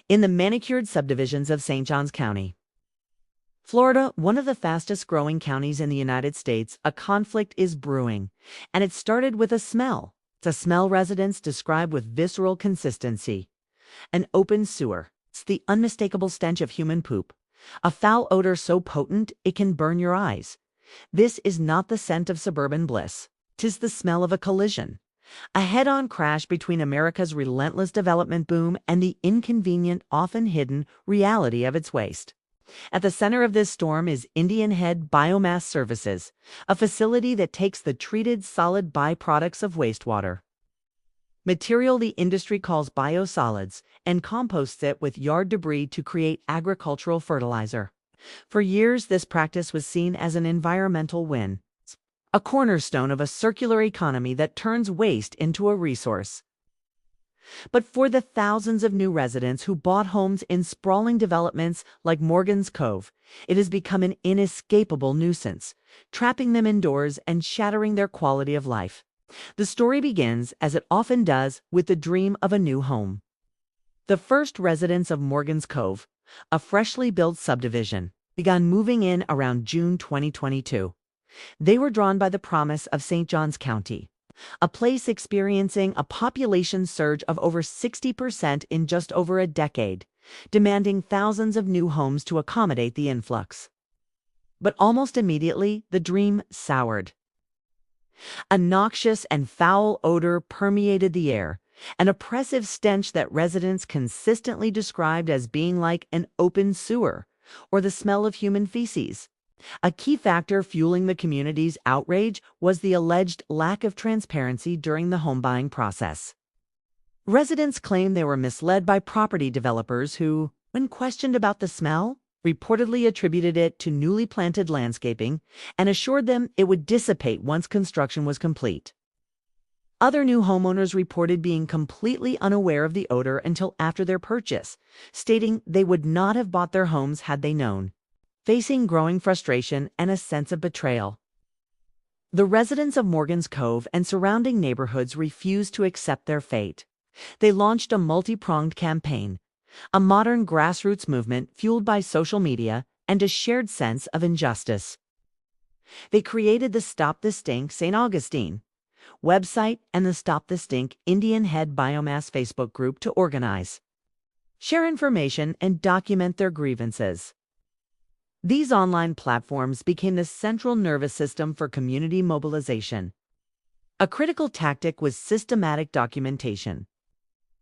in the manicured subdivisions of St. Johns County. Florida, one of the fastest-growing counties in the United States, a conflict is brewing, and it started with a smell. It's a smell residents describe with visceral consistency. An open sewer. It's the unmistakable stench of human poop. A foul odor so potent it can burn your eyes. This is not the scent of suburban bliss. 'Tis the smell of a collision. A head-on crash between America's relentless development boom and the inconvenient, often hidden, reality of its waste. At the center of this storm is Indian Head Biomass Services, a facility that takes the treated solid byproducts of wastewater, material the industry calls biosolids, and composts it with yard debris to create agricultural fertilizer. For years, this practice was seen as an environmental win, a cornerstone of a circular economy that turns waste into a resource. But for the thousands of new residents who bought homes in sprawling developments like Morgan's Cove, it has become an inescapable nuisance, trapping them indoors and shattering their quality of life. The story begins, as it often does, with the dream of a new home. The first residents of Morgan's Cove, a freshly built subdivision, began moving in around June 2022. They were drawn by the promise of St. Johns County, a place experiencing a population surge of over 60% in just over a decade, demanding thousands of new homes to accommodate the influx. But almost immediately, the dream soured. A noxious and foul odor permeated the air, an oppressive stench that residents consistently described as being like an open sewer or the smell of human feces. A key factor fueling the community's outrage was the alleged lack of transparency during the home buying process. Residents claimed they were misled by property developers who, when questioned about the smell, reportedly attributed it to newly planted landscaping and assured them it would dissipate once construction was complete. Other new homeowners reported being completely unaware of the odor until after their purchase, stating they would not have bought their homes had they known, facing growing frustration and a sense of betrayal. The residents of Morgan's Cove and surrounding neighborhoods refused to accept their fate. They launched a multi-pronged campaign, a modern grassroots movement fueled by social media and a shared sense of injustice. They created the Stop the Stink St. Augustine website and the Stop the Stink Indian Head Biomass Facebook group to organize, share information, and document their grievances. These online platforms became the central nervous system for community mobilization. A critical tactic was systematic documentation.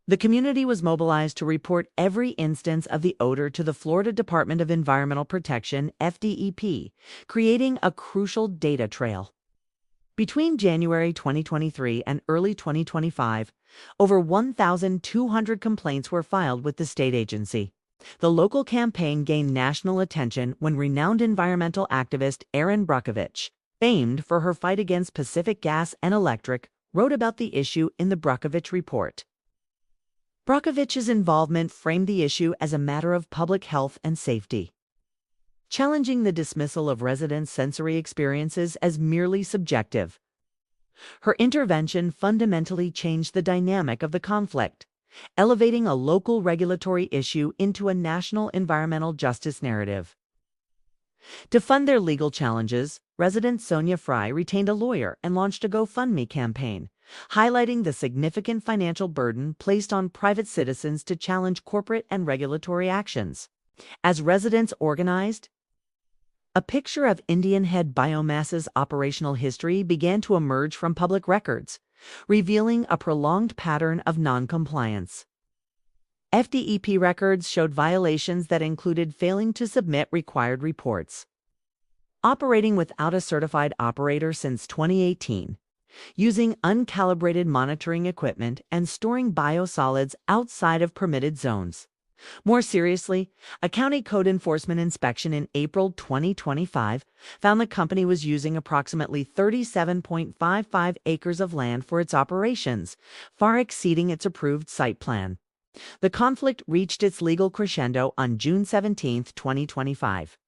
The community was mobilized to report every instance of the odor to the Florida Department of Environmental Protection, FDEP, creating a crucial data trail. Between January 2023 and early 2025, over 1,200 complaints were filed with the state agency. The local campaign gained national attention when renowned environmental activist Erin Brockovich, famed for her fight against Pacific Gas and Electric, wrote about the issue in the Brockovich Report. Brockovich's involvement framed the issue as a matter of public health and safety, challenging the dismissal of residents' sensory experiences as merely subjective. Her intervention fundamentally changed the dynamic of the conflict, elevating a local regulatory issue into a national environmental justice narrative. To fund their legal challenges, resident Sonia Fry retained a lawyer and launched a GoFundMe campaign, highlighting the significant financial burden placed on private citizens to challenge corporate and regulatory actions. As residents organized, a picture of Indian Head Biomass's operational history began to emerge from public records, revealing a prolonged pattern of noncompliance. FDEP records showed violations that included failing to submit required reports, operating without a certified operator since 2018, using uncalibrated monitoring equipment, and storing biosolids outside of permitted zones. More seriously, a county code enforcement inspection in April 2025 found the company was using approximately 37.55 acres of land for its operations, far exceeding its approved site plan. The conflict reached its legal crescendo on June 17, 2025,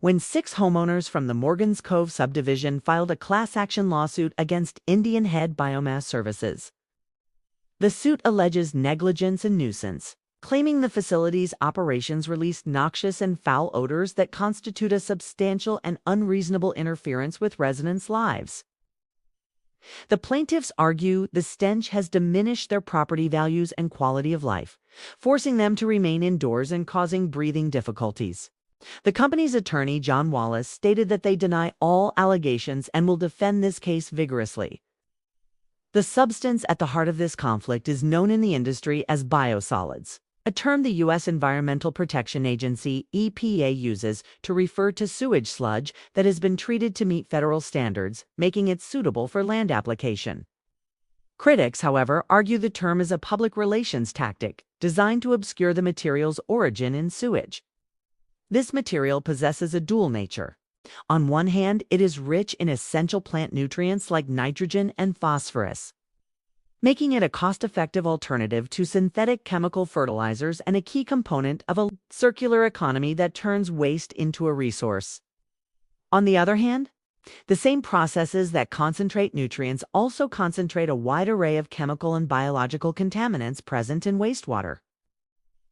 when 6 homeowners from the Morgan's Cove subdivision filed a class action lawsuit against Indian Head Biomass Services. The suit alleges negligence and nuisance, claiming the facility's operations released noxious and foul odors that constitute a substantial and unreasonable interference with residents' lives. The plaintiffs argue the stench has diminished their property values and quality of life, forcing them to remain indoors and causing breathing difficulties. The company's attorney, John Wallace, stated that they deny all allegations and will defend this case vigorously. The substance at the heart of this conflict is known in the industry as biosolids, a term the U.S. Environmental Protection Agency, EPA, uses to refer to sewage sludge that has been treated to meet federal standards, making it suitable for land application. Critics, however, argue the term is a public relations tactic designed to obscure the material's origin in sewage. This material possesses a dual nature. On one hand, it is rich in essential plant nutrients like nitrogen and phosphorus, making it a cost-effective alternative to synthetic chemical fertilizers and a key component of a circular economy that turns waste into a resource. On the other hand, the same processes that concentrate nutrients also concentrate a wide array of chemical and biological contaminants present in wastewater.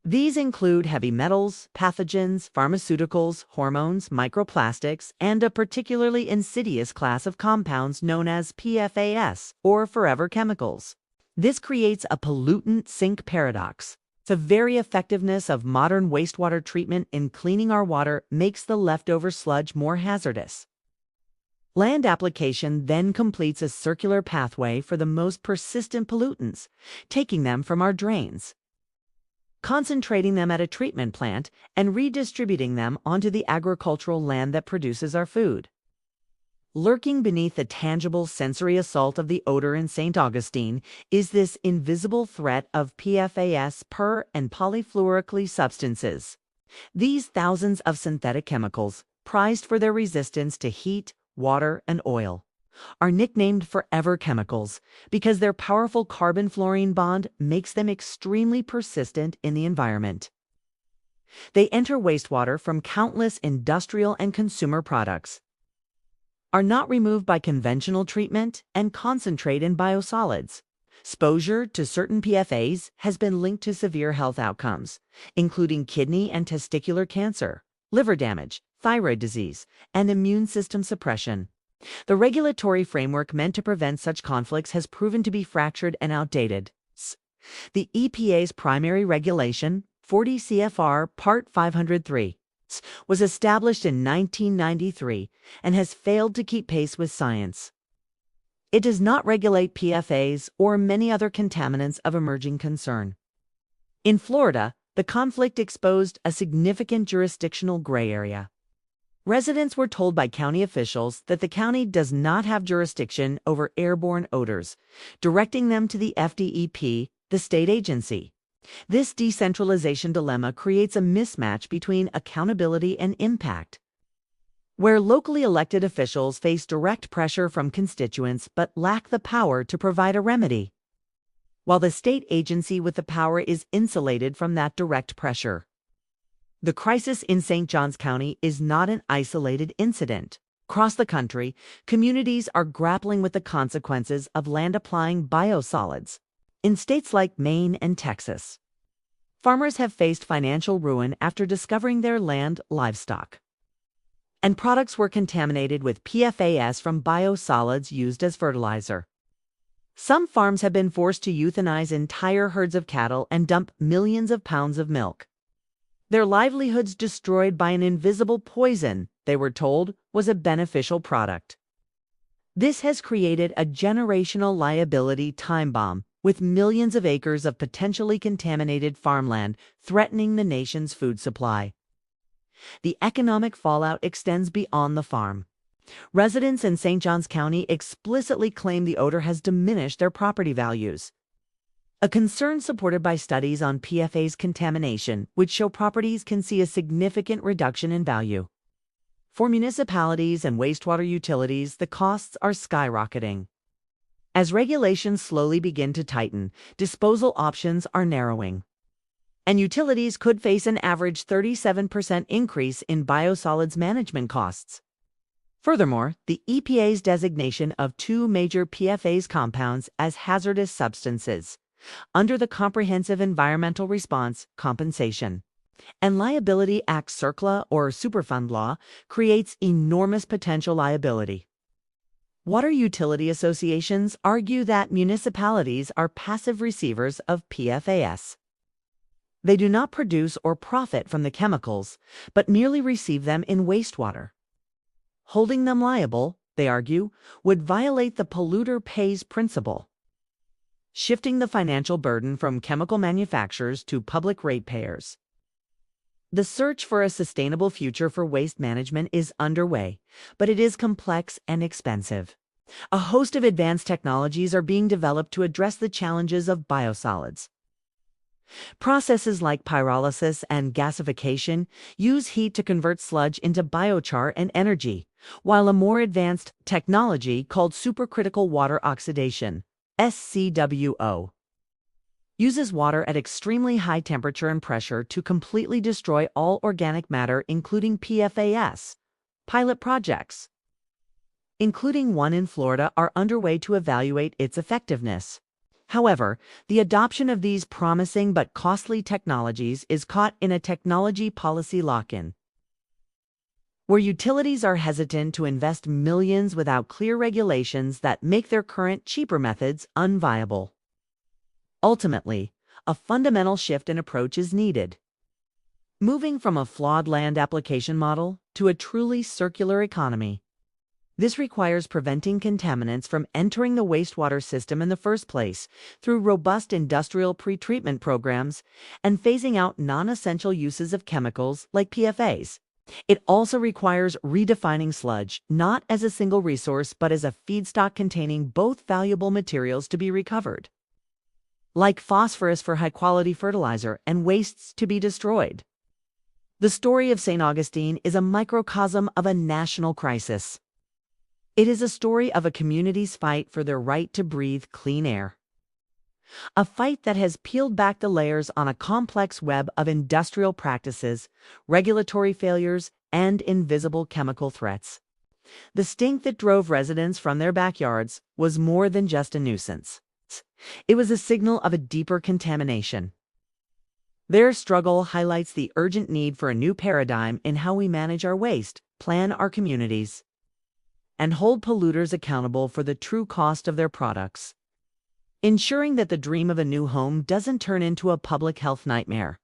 These include heavy metals, pathogens, pharmaceuticals, hormones, microplastics, and a particularly insidious class of compounds known as PFAS, or forever chemicals. This creates a pollutant sink paradox. The very effectiveness of modern wastewater treatment in cleaning our water makes the leftover sludge more hazardous. Land application then completes a circular pathway for the most persistent pollutants, taking them from our drains, concentrating them at a treatment plant, and redistributing them onto the agricultural land that produces our food. Lurking beneath the tangible sensory assault of the odor in St. Augustine is this invisible threat of PFAS, and polyfluoralkyl substances. These thousands of synthetic chemicals, prized for their resistance to heat, water, and oil, are nicknamed forever chemicals because their powerful carbon-fluorine bond makes them extremely persistent in the environment. They enter wastewater from countless industrial and consumer products, are not removed by conventional treatment, and concentrate in biosolids. Exposure to certain PFAS has been linked to severe health outcomes, including kidney and testicular cancer, liver damage, thyroid disease, and immune system suppression. The regulatory framework meant to prevent such conflicts has proven to be fractured and outdated. The EPA's primary regulation, 40 CFR Part 503, was established in 1993 and has failed to keep pace with science. It does not regulate PFAS or many other contaminants of emerging concern. In Florida, the conflict exposed a significant jurisdictional gray area. Residents were told by county officials that the county does not have jurisdiction over airborne odors, directing them to the FDEP, the state agency. This decentralization dilemma creates a mismatch between accountability and impact, where locally elected officials face direct pressure from constituents but lack the power to provide a remedy, while the state agency with the power is insulated from that direct pressure. The crisis in St. Johns County is not an isolated incident. Across the country, communities are grappling with the consequences of land applying biosolids. In states like Maine and Texas, farmers have faced financial ruin after discovering their land livestock and products were contaminated with PFAS from biosolids used as fertilizer. Some farms have been forced to euthanize entire herds of cattle and dump millions of pounds of milk. Their livelihoods destroyed by an invisible poison they were told was a beneficial product. This has created a generational liability time bomb, with millions of acres of potentially contaminated farmland threatening the nation's food supply. The economic fallout extends beyond the farm. Residents in St. Johns County explicitly claim the odor has diminished their property values, a concern supported by studies on PFAS contamination, which show properties can see a significant reduction in value. For municipalities and wastewater utilities, the costs are skyrocketing. As regulations slowly begin to tighten, disposal options are narrowing, and utilities could face an average 37% increase in biosolids management costs. Furthermore, the EPA's designation of two major PFAS compounds as hazardous substances under the Comprehensive Environmental Response, Compensation, and Liability Act CERCLA or Superfund law creates enormous potential liability. Water utility associations argue that municipalities are passive receivers of PFAS. They do not produce or profit from the chemicals, but merely receive them in wastewater. Holding them liable, they argue, would violate the polluter pays principle, shifting the financial burden from chemical manufacturers to public ratepayers. The search for a sustainable future for waste management is underway, but it is complex and expensive. A host of advanced technologies are being developed to address the challenges of biosolids. Processes like pyrolysis and gasification use heat to convert sludge into biochar and energy, while a more advanced technology called supercritical water oxidation, SCWO, uses water at extremely high temperature and pressure to completely destroy all organic matter, including PFAS. Pilot projects, including one in Florida, are underway to evaluate its effectiveness. However, the adoption of these promising but costly technologies is caught in a technology policy lock-in, where utilities are hesitant to invest millions without clear regulations that make their current, cheaper methods unviable. Ultimately, a fundamental shift in approach is needed, moving from a flawed land application model to a truly circular economy. This requires preventing contaminants from entering the wastewater system in the first place through robust industrial pretreatment programs and phasing out non-essential uses of chemicals like PFAS. It also requires redefining sludge not as a single resource but as a feedstock containing both valuable materials to be recovered, like phosphorus for high-quality fertilizer, and wastes to be destroyed. The story of St. Augustine is a microcosm of a national crisis. It is a story of a community's fight for their right to breathe clean air. A fight that has peeled back the layers on a complex web of industrial practices, regulatory failures, and invisible chemical threats. The stink that drove residents from their backyards was more than just a nuisance. It was a signal of a deeper contamination. Their struggle highlights the urgent need for a new paradigm in how we manage our waste, plan our communities, and hold polluters accountable for the true cost of their products, ensuring that the dream of a new home doesn't turn into a public health nightmare.